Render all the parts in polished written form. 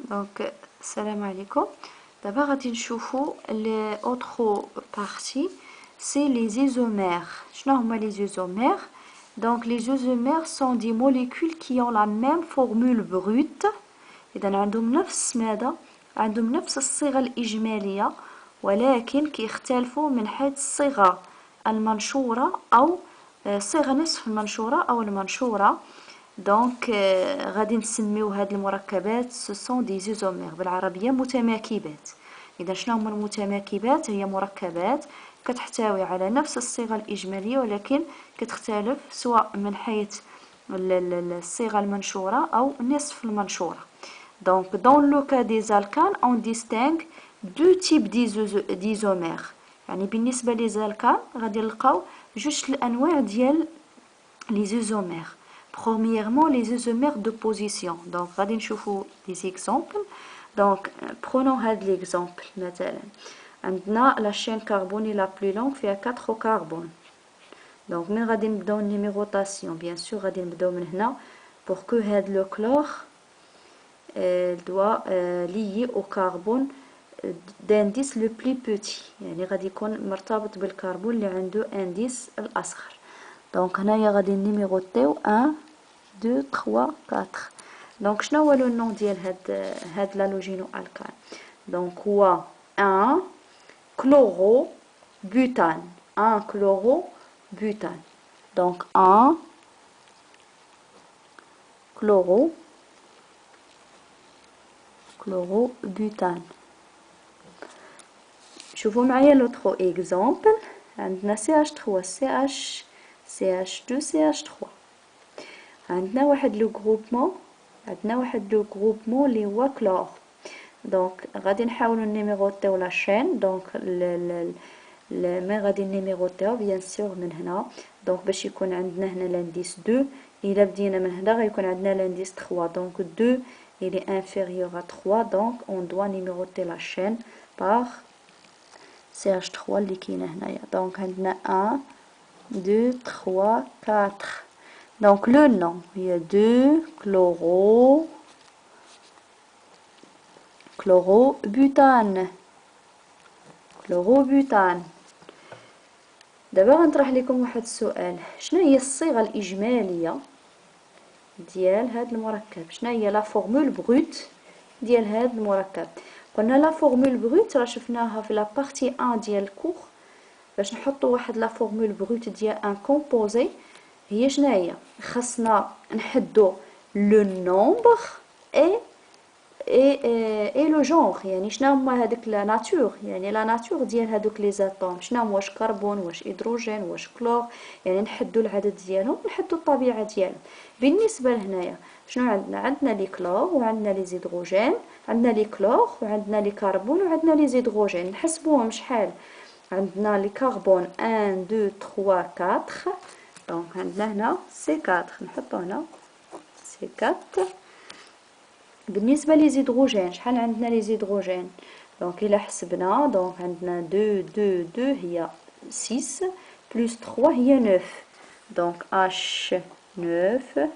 دونك السلام عليكم. دابا غادي نشوفوا لي اوترو بارتي سي لي زيزومير. شنو هما لي زيزومير؟ دونك لي زيزومير سون دي موليكول كي ont لا ميم فورمول بروت، اذا عندهم نفس ماذا، عندهم نفس الصيغه الاجماليه، ولكن كيختلفوا من حيث الصيغه المنشوره او صيغه نصف المنشوره او المنشوره. دونك غادي نسميو هاد المركبات سو سون دي زيزومير، بالعربيه متماكبات. اذا شنو هما المتماكبات؟ هي مركبات كتحتوي على نفس الصيغه الاجماليه ولكن كتختلف سواء من حيث الصيغه المنشوره او نصف المنشوره. Donc, dans le cas des alcanes, on distingue deux types d'isomères. يعني بالنسبة للألكان غادي نلقاو جوج الأنواع ديال les isomères. Premièrement, les isomères de position. Donc, غادي نشوفوا des exemples. Donc, prenons هاد l'exemple مثلا. عندنا la chaîne carbonique la plus longue فيها 4 carbone. Donc, من غادي نبداو النيميروطاسيون؟ bien sûr غادي نبداو من هنا pour que هاد le chlore doit lier au carbone d'indice le plus petit، يعني غادي يكون مرتبط بالكربون اللي عنده انديس الاصغر. دونك هنايا غادي نيميروطيو 1 2 3 4. دونك شنو هو لو نون ديال هاد لالوجينو الكان؟ دونك هو 1 كلورو بوتان، 1 كلورو بوتان. دونك 1 كلورو بوتان. شوفوا معايا لوترو اكزامبل. عندنا CH3 CH2 CH3. عندنا واحد لو غروبمون اللي هو كلور. دونك غادي نحاولوا نيميروطيو لا شين. دونك ما غادي نيميروطيو بيان سور من هنا. دونك باش يكون عندنا هنا لانديس 2، الا بدينا من هنا غيكون عندنا لانديس 3. دونك 2 il est inférieur à 3، donc on doit numéroter la chaîne par CH3 اللي كاينه هنايا. دونك عندنا 1 2 3 4. دونك لو نون هي 2 كلوروبوتان. دابا غنطرح لكم واحد السؤال، شنو هي الصيغه الاجماليه ديال هاد المركب؟ شنو هي لا فورمول بروت ديال هاد المركب؟ قلنا لا فورمول بروت راه شفناها في لا بارتي 1 ديال الكور. باش نحطوا واحد لا فورمول بروت ديال ان كومبوزي هي شنو هي؟ خاصنا نحدوا لو نومبر اي لو جونغ، يعني شنو هما هذيك لا ناتور، يعني لا ناتور ديال هذوك لي زاتوم شنو هما، واش كربون واش هيدروجين واش كلور، يعني نحدوا العدد ديالهم نحدوا الطبيعه ديالهم. بالنسبه لهنايا شنو عندنا؟ عندنا لي كلور وعندنا لي زيدروجين، عندنا لي كلور وعندنا لي كربون وعندنا لي زيدروجين. نحسبوهم شحال؟ عندنا لي كربون 1 2 3 4. دونك عندنا هنا سي 4، نحطو هنا سي 4. بالنسبه لي زيدروجين شحال عندنا لي زيدروجين؟ دونك الا حسبنا دونك عندنا 2 2 2 هي 6 بلس 3 هي 9. دونك H 9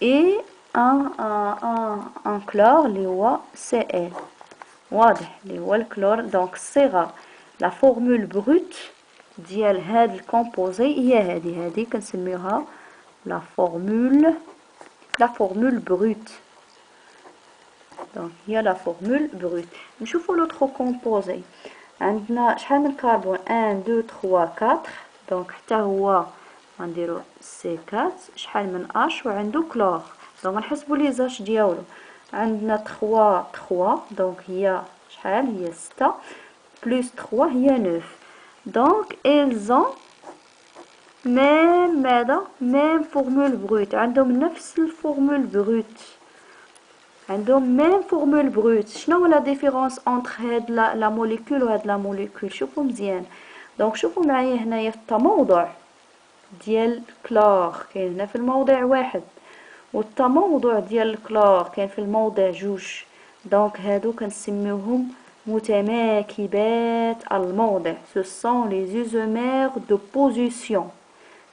اي ان كلور اللي هو Cl. واضح اللي هو الكلور. دونك الصيغه لا فورمول بروت ديال هاد الكومبوزي هي هذه كنسميوها لا فورمول بروت. دونك هي لا فورمول بروت. نشوفوا لوطرو كومبوزي. عندنا شحال من كربون؟ 1 2 3 4. دونك حتى هو غنديرو سي 4. شحال من اش وعنده كلور؟ دونك نحسبوا لي زاش ديالو. عندنا 3 دونك هي شحال؟ هي 6 بلس 3 هي 9. دونك ils ont même ماذا؟ même formule brute، عندهم نفس الفورمول بروت، عندهم ميم فورمول بروت. شنو هو لا ديفيرونس انتر هاد لا موليكول وهاد لا موليكول؟ شوفوا مزيان. دونك شوفوا معايا هنايا في التموضع ديال الكلور كاين هنا في الموضع 1، والتموضع ديال الكلور كاين في الموضع 2. دونك هادو كنسميوهم متماكبات الموضع. سو سون لي زيزومير دو بوزيسيون.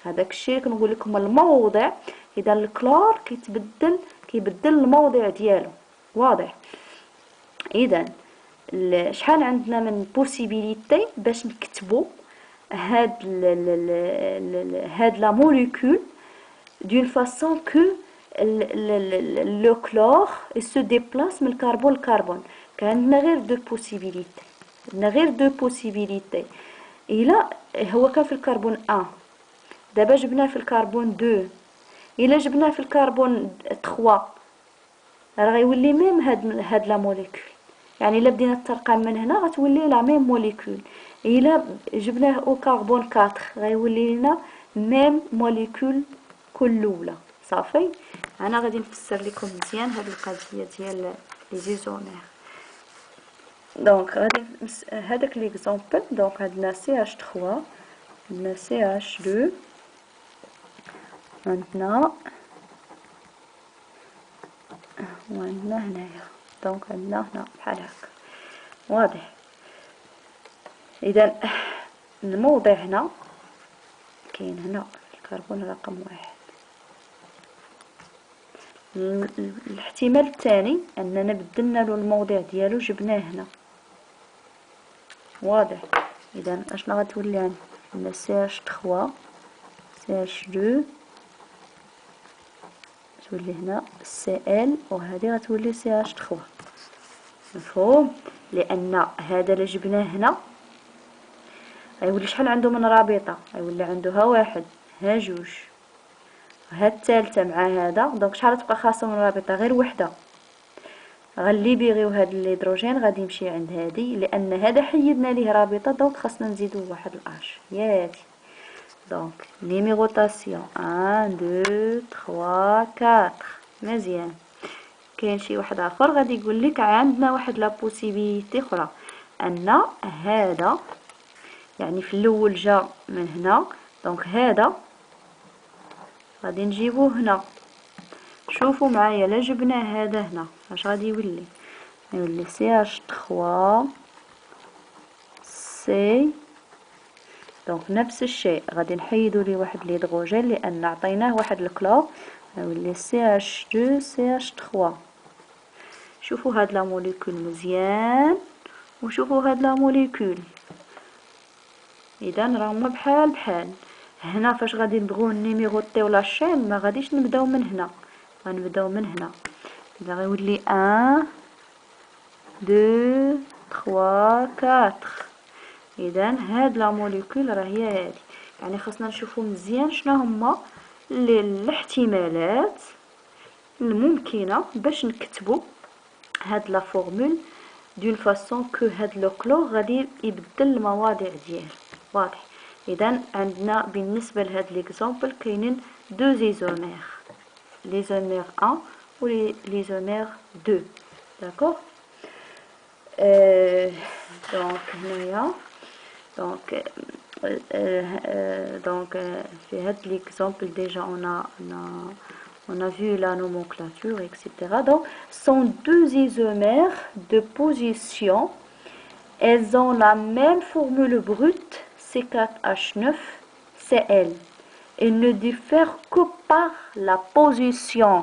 هذاك الشيء كنقول لكم الموضع. اذا الكلور كيبدل الموضع ديالو. واضح. اذا شحال عندنا من بوسيبيليتي باش نكتبوا هاد لا موليكول d'une façon que le chlore se déplace من الكربون للكربون. كان عندنا غير دو بوسيبيليتي، عندنا غير دو بوسيبيليتي. الا هو كان في الكربون 1، دابا جبناه في الكربون 2، الا جبناه في الكربون 3 راه غيولي ميم هاد لا موليكول. يعني الا بدينا الترقيم من هنا غتولي لا ميم موليكول. الا جبناه او كربون 4 غيولي لنا ميم موليكول كل الاولى. صافي. انا غادي نفسر لكم مزيان هاد القضيه ديال لي زيزومير. دونك غادي هذاك ليكزامبل. دونك عندنا CH3، عندنا CH2، عندنا وعندنا هنايا. دونك عندنا هنا بحال هكا. واضح. اذا الموضع هنا كاين هنا الكربون رقم 1. الاحتمال الثاني اننا بدلنا له الموضع ديالو جبناه هنا. واضح. اذا اشنا غتولي عندنا CH3 CH2 تولي هنا Cl، وهذه غتولي CH3. مفهوم؟ لان هذا اللي جبناه هنا غيولي شحال عنده من رابطه؟ غيولي عنده ها واحد، ها جوج، ها الثالثه مع هذا. دونك شحال تبقى خاصه من رابطه؟ غير وحده. غنليبيغيو هاد الهيدروجين غادي يمشي عند هادي، لان هذا حيدنا ليه رابطه. دونك خاصنا نزيدو واحد الاش. ياتي. دونك نيميروطاسيون 1 2 3 4. مزيان. كاين شي واحد اخر غادي يقول لك عندنا واحد لا بوسيبيليتي اخرى، ان هذا يعني في الاول جا من هنا. دونك هذا غادي نجيبوه هنا. شوفوا معايا، لا جبنا هذا هنا اش غادي يولي؟ يولي CH3 سي. دونك نفس الشيء غادي نحيدو ليه واحد الهيدروجين لان عطيناه واحد الكلور. يولي CH2 CH3. شوفوا هاد لا موليكول مزيان، وشوفوا هاد لا موليكول. اذا راهما بحال بحال. هنا فاش غادي نبغيو نيميروطيو لاشين ما غاديش نبداو من هنا، غنبداو من هنا. اذا غيولي 1 2 3 4. اذا هاد لا موليكول راه هي هادي. يعني خاصنا نشوفوا مزيان شنو هما الاحتمالات الممكنه باش نكتبوا هاد لا فورمول دون فاسون كو هاد لو كلور غادي يبدل المواضع ديالو. واضح. اذا عندنا بالنسبه لهاد ليكزامبل كاينين دو زيزومير، ليزومير 1 و ليزومير 2. داكوغ. دونك هنايا donc في هاد l'exemple déjà on a vu la nomenclature, etc. Donc sont deux isomères de position. Elles ont la même formule brute C4H9Cl. Elles ne diffèrent que par la position.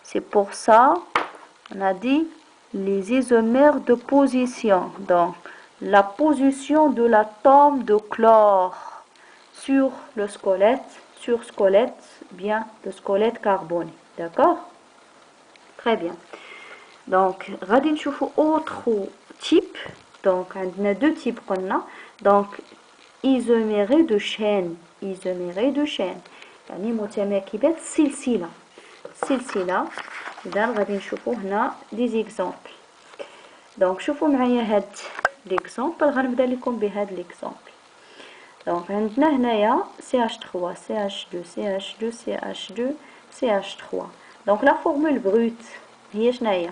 C'est pour ça on a dit les isomères de position. Donc la position de l'atome de chlore sur le squelette, bien le squelette carboné. D'accord? Très bien. Donc غادي نشوفوا autre type. Donc عندنا deux types قلنا. Donc isomérés de chaîne، isomérés de chaîne يعني متماكبات سلسلة. إذا غادي نشوفوا هنا دي زيكزامبل. دونك شوفوا معايا هاد ليكزامبل. غنبدا لكم بهاد ليكزامبل. دونك عندنا هنايا CH3 CH2 CH2 CH2 CH3. دونك لا فورمول بروت هي شناهي؟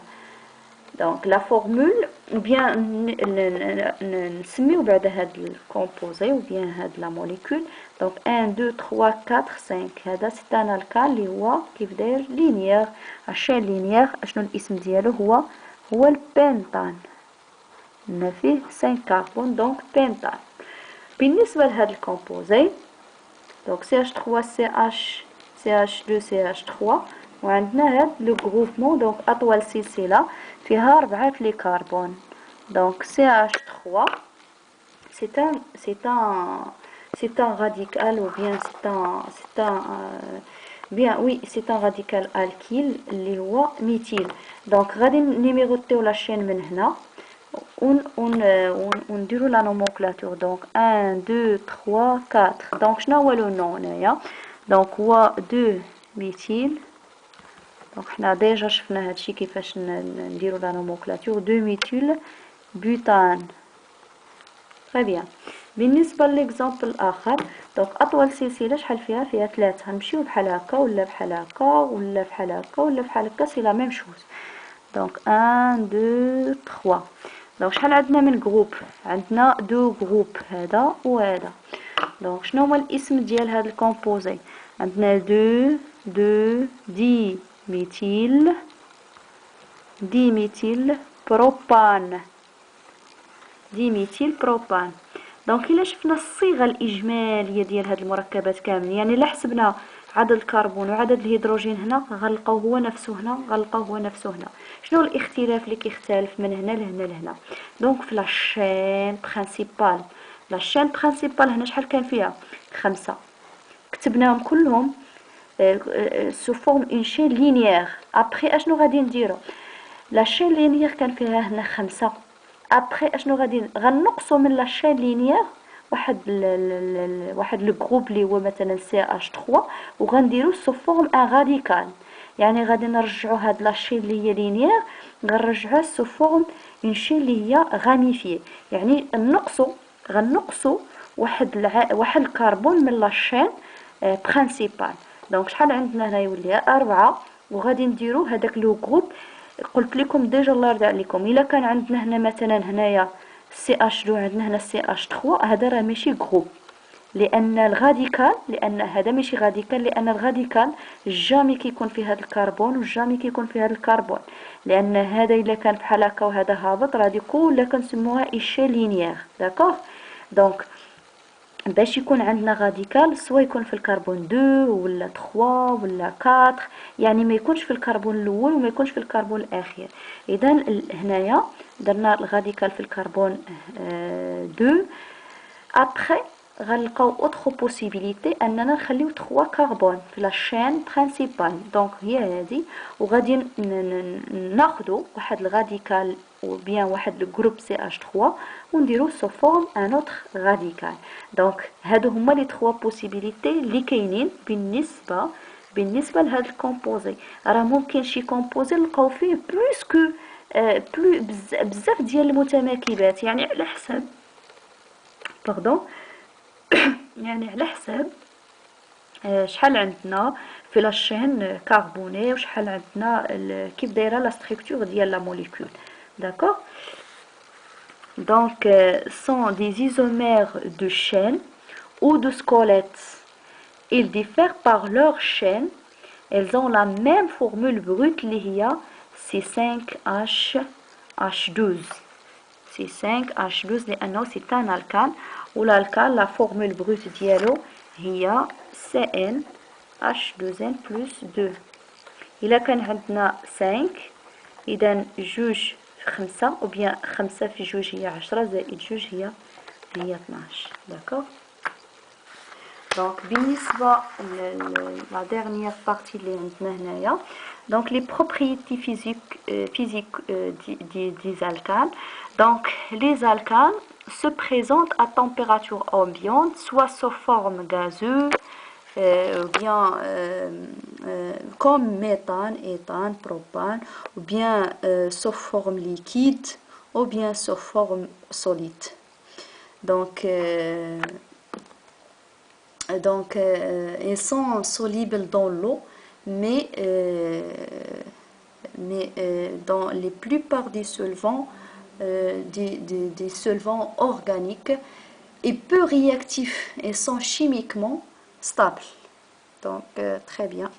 دونك لا فورمول بيان نسميو بعد هاد الكومبوزي و بيان هاد لا موليكول. دونك 1 2 3 4 5. هذا سي ان الكال اللي هو كيف داير لينيير، عشان لينيير. اشنو الاسم ديالو؟ هو البنتان. هنا فيه 5 كربون دونك بنتان. بالنسبه لهاد الكومبوزي دونك CH3 CH CH2 CH3. وعندنا هاد لو غروبمون دونك اطول سلسله فيها 4 لي كربون. دونك CH3 c'est un radical ou bien c'est un radical alkyle اللي هو ميثيل. دونك غادي نيميروطيو لا شين من هنا ونديرو لا نومونكلاتور. دونك 1 2 3 4. دونك شنو هو لو نو هنايا؟ دونك هو 2 ميثيل. دونك حنا ديجا شفنا هادشي كيفاش نديرو لا نومونكلاتور. 2 ميثيل بوتان. تري بيان. بالنسبه لليكزامبل الاخر دونك اطول سلسله شحال فيها؟ فيها 3. نمشيو بحال هكا ولا بحال هكا ولا بحال هكا ولا بحال هكا، سي لا ميم شوز. دونك 1 2 3. دونك شحال عندنا من جروب؟ عندنا دو جروب، هذا وهذا. دونك شنو هو الاسم ديال هذا الكومبوزي؟ عندنا 2 دي ميثيل بروبان. ديميثيل بروبان. دونك الا شفنا الصيغه الاجماليه ديال هاد المركبات كاملين، يعني الا حسبنا عدد الكربون وعدد الهيدروجين هنا غنلقاو هو نفسه هنا، غنلقاو هو نفسه هنا. شنو الاختلاف اللي كيختلف من هنا لهنا لهنا؟ دونك في لاشين برينسيبال. لاشين برينسيبال هنا شحال كان فيها؟ 5. كتبناهم كلهم سو فورم اون شين لينيير. ابري اشنو غادي نديرو؟ لاشين لينيير كان فيها هنا 5. ابري اشنو غنقصوا من لاشين لينيير واحد لو جروب اللي هو مثلا CH3 وغنديرو سو فورم ان راديكال. يعني غادي نرجعوا هاد لاشين اللي هي لينيير غنرجعوها سو فورم اون شين اللي هي غاميفي. يعني غنقصوا واحد الكربون من لاشين برينسيبال. دونك شحال عندنا هنا؟ يولي 4. وغادي نديرو هذاك لو جروب. قلت لكم ديجا الله يرضي عليكم، الا كان عندنا هنا مثلا هنايا CH2 عندنا هنا CH3، هذا راه ماشي جروب، لان هذا ماشي غاديكال، لان الغاديكال جامي كيكون فيه هذا الكربون وجامي كيكون فيه هذا الكربون، لان هذا الا كان بحال هكا وهذا هابط راه هادي كلها كنسموها ايشيل لينيير. داكوغ. دونك باش يكون عندنا غاديكال سوا يكون في الكربون 2 ولا 3 ولا 4، يعني ما يكونش في الكربون الاول وما يكونش في الكربون الاخير. اذا هنايا درنا الغاديكال في الكربون 2. ابري غنلقاو اوتر بوسيبيليتي اننا نخليو 3 كربون في لا شين برينسيبال. دونك هي هذه، وغادي ناخذوا واحد الغاديكال ou bien واحد le groupe CH3 ونديرو سو فورم ان اوتر راديكال. دونك هادو هما لي 3 بوسيبيليتي اللي كاينين بالنسبه لهاد الكومبوزي. راه ممكن شي كومبوزي نلقاو فيه بلوس كو بزاف ديال المتماكبات، يعني على حساب يعني على حساب شحال عندنا في لاشين كربوني وشحال عندنا كيف دايره لا ستركتور ديال لا موليكول. D'accord. Donc, sont des isomères de chaîne ou de squelettes. Ils diffèrent par leur chaîne. Elles ont la même formule brute اللي هي C5H12. C5H12 لأنه c'est un alcane. والالكان la formule brute ديالو هي CnH2n plus 2. إلا كان عندنا 5 إذا جوج 5 ou bien 5 في جوج هي 10 زائد جوج هي 12. داكوغ. دونك بالنسبه لا ديرنيير بارتي اللي عندنا هنايا دونك لي بروبريتي فيزيك des alcanes. Donc les alcanes se présentent à température ambiante, soit sous forme gazeuse ou bien comme méthane, éthane, propane, ou bien sous forme liquide ou bien sous forme solide. Donc ils sont solubles dans l'eau, mais dans la plupart des solvants, des solvants organiques et peu réactifs et sont chimiquement stables. Donc très bien.